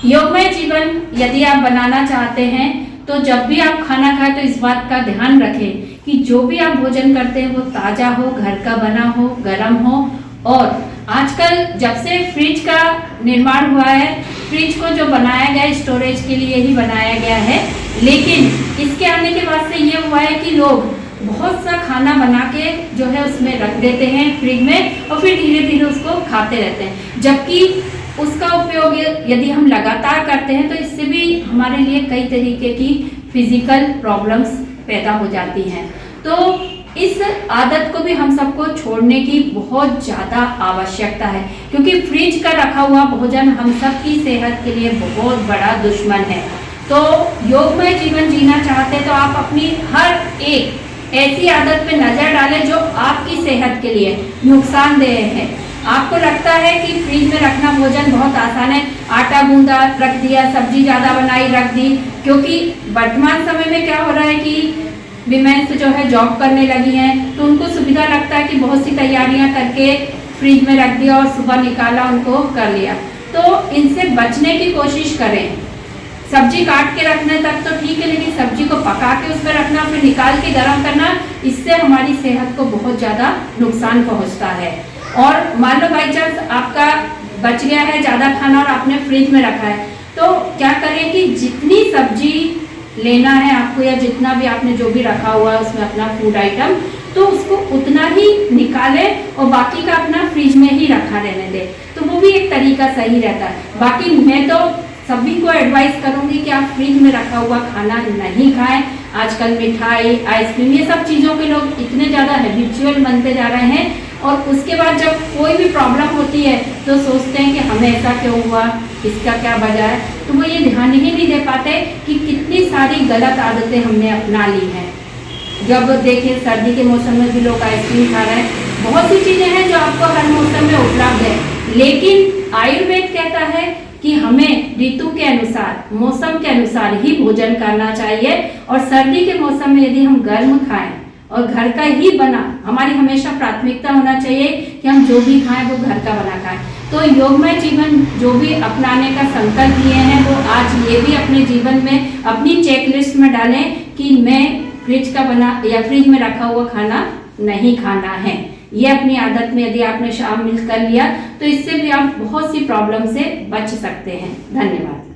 योगमय जीवन यदि आप बनाना चाहते हैं तो जब भी आप खाना खाएं तो इस बात का ध्यान रखें कि जो भी आप भोजन करते हैं वो ताज़ा हो, घर का बना हो, गर्म हो। और आजकल जब से फ्रिज का निर्माण हुआ है, फ्रिज को जो बनाया गया है स्टोरेज के लिए ही बनाया गया है, लेकिन इसके आने के बाद से ये हुआ है कि लोग बहुत सा खाना बना के जो है उसमें रख देते हैं फ्रिज में और फिर धीरे धीरे उसको खाते रहते हैं, जबकि उसका उपयोग यदि हम लगातार करते हैं तो इससे भी हमारे लिए कई तरीके की फिजिकल प्रॉब्लम्स पैदा हो जाती हैं। तो इस आदत को भी हम सबको छोड़ने की बहुत ज़्यादा आवश्यकता है, क्योंकि फ्रिज का रखा हुआ भोजन हम सब की सेहत के लिए बहुत बड़ा दुश्मन है। तो योगमय जीवन जीना चाहते हैं तो आप अपनी हर एक ऐसी आदत पे नज़र डालें जो आपकी सेहत के लिए नुकसानदेह है। आपको लगता है कि फ्रिज में रखना भोजन बहुत आसान है, आटा गूंदा रख दिया, सब्जी ज़्यादा बनाई रख दी, क्योंकि वर्तमान समय में क्या हो रहा है कि विमेंस जो है जॉब करने लगी हैं तो उनको सुविधा लगता है कि बहुत सी तैयारियां करके फ्रिज में रख दिया और सुबह निकाला, उनको कर लिया। तो इनसे बचने की कोशिश करें। सब्जी काट के रखने तक तो ठीक है, लेकिन सब्जी को पका के उसमें रखना फिर निकाल के गर्म करना, इससे हमारी सेहत को बहुत ज़्यादा नुकसान पहुँचता है। और मान लो बाई चांस आपका बच गया है ज़्यादा खाना और आपने फ्रिज में रखा है, तो क्या करें कि जितनी सब्जी लेना है आपको या जितना भी आपने जो भी रखा हुआ है उसमें अपना फूड आइटम, तो उसको उतना ही निकालें और बाकी का अपना फ्रिज में ही रखा रहने दें, तो वो भी एक तरीका सही रहता है। बाकी मैं तो सभी को एडवाइस करूंगी कि आप फ्रिज में रखा हुआ खाना नहीं खाएं। आजकल मिठाई, आइसक्रीम, ये सब चीज़ों के लोग इतने ज़्यादा हैबिचुअल बनते जा रहे हैं और उसके बाद जब कोई भी प्रॉब्लम होती है तो सोचते हैं कि हमें ऐसा क्यों हुआ, इसका क्या वजह है, तो वो ये ध्यान ही नहीं दे पाते कि कितनी सारी गलत आदतें हमने अपना ली हैं। जब देखें सर्दी के मौसम में भी लोग आइसक्रीम खा रहे हैं, बहुत सी चीज़ें हैं जो आपको हर मौसम में उपलब्ध है, लेकिन आयुर्वेद कहता है कि हमें ऋतु के अनुसार, मौसम के अनुसार ही भोजन करना चाहिए। और सर्दी के मौसम में यदि हम गर्म खाएं और घर का ही बना, हमारी हमेशा प्राथमिकता होना चाहिए कि हम जो भी खाएं वो घर का बना खाएं। तो योगमय जीवन जो भी अपनाने का संकल्प लिए हैं वो आज ये भी अपने जीवन में अपनी चेकलिस्ट में डालें कि मैं फ्रिज का बना या फ्रिज में रखा हुआ खाना नहीं खाना है। ये अपनी आदत में यदि आपने शामिल कर लिया तो इससे भी आप बहुत सी प्रॉब्लम से बच सकते हैं। धन्यवाद।